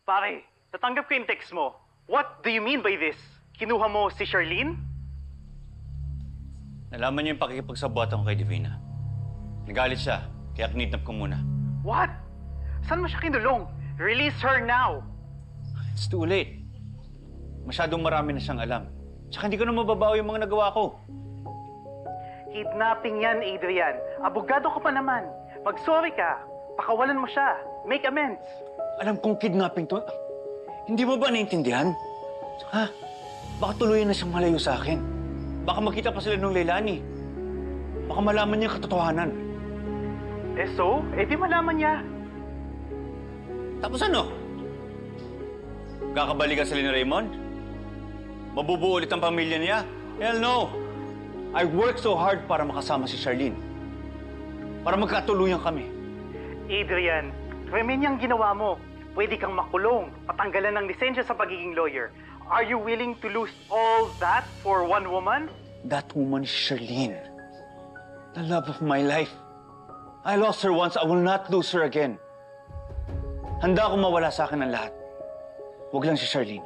Pare, natanggap ko yung text mo. What do you mean by this? Kinuha mo si Charlene? Nalaman niyo yung pakikipagsabuatan ko kay Divina. Nagalit siya, kaya kinidnap ko muna. What? Saan mo siya kinulong? Release her now! It's too late. Masyadong marami na siyang alam. Tsaka hindi ko na mababawi yung mga nagawa ko. Kidnapping yan, Adrian. Abogado ka pa naman. Mag-sorry ka. Pakawalan mo siya. Make amends. Alam kong kidnapping to. Hindi mo ba naintindihan? Tsaka, baka tuluyan na siyang malayo sa akin. Baka makita pa sila nung Leilani. Baka malaman niya yung katotohanan. Eh so? Eh di malaman niya. Tapos ano? Kakabalikan sila ni Raymond? Mabubuo ulit ang pamilya niya? Hell no! I worked so hard para makasama si Charlene. Para magkatuluyan kami. Adrian, krimen niyang ginawa mo. Pwede kang makulong, patanggalan ng lisensya sa pagiging lawyer. Are you willing to lose all that for one woman? That woman is Charlene. The love of my life. I lost her once, I will not lose her again. Handa akong mawala sa akin ang lahat. Huwag lang si Charlene.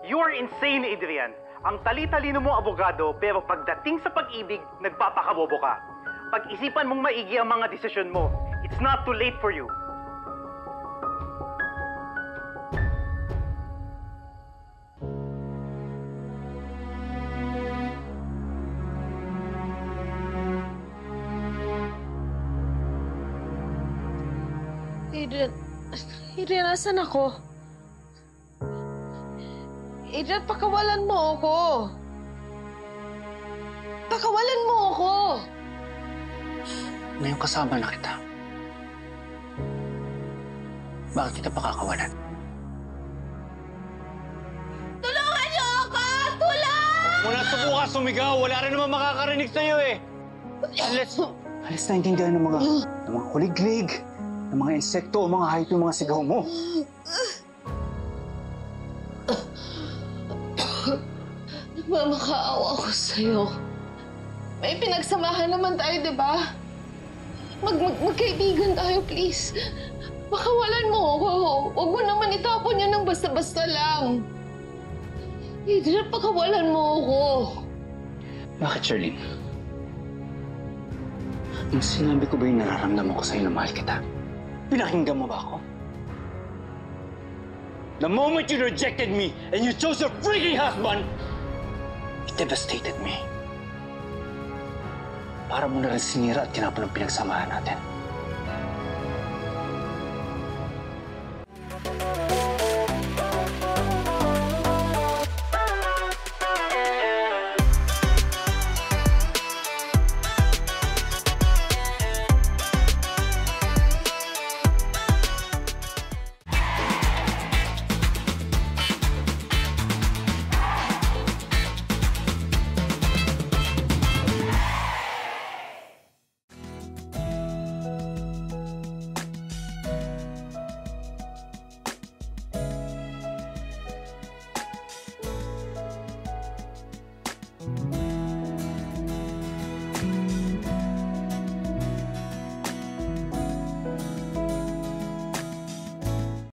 You are insane, Adrian. Ang tali-talino mo abogado, pero pagdating sa pag-ibig, nagpapakabobo ka. Pag-isipan mong maigi ang mga desisyon mo. It's not too late for you. Adrian, asan ako? Adrian, pakawalan mo ako. Pakawalan mo ako. Ngayon kasama na kita. Bakit kita pakakawalan? Tulungan niyo ako! Tulong! Muna subukan sumigaw. Wala rin naman makakarinig sa'yo eh. Alis na intindihan ng mga kuliglig, ng mga insekto o mga hayop yung mga sigaw mo. Nagmamakaawa ako sa'yo. May pinagsamahan naman tayo, di ba? Magkaibigan tayo, please. Pakawalan mo ako. Huwag mo naman itapon yan ng basta-basta lang. Adrian, pakawalan mo ako. Bakit, Charlene? Ang sinabi ko ba yung nararamdaman ko sa'yo na mahal kita? Pinakinggan mo ba ako? The moment you rejected me and you chose your freaking husband, it devastated me. Para mo na rin sinira at tinapon ang pinagsamahan natin.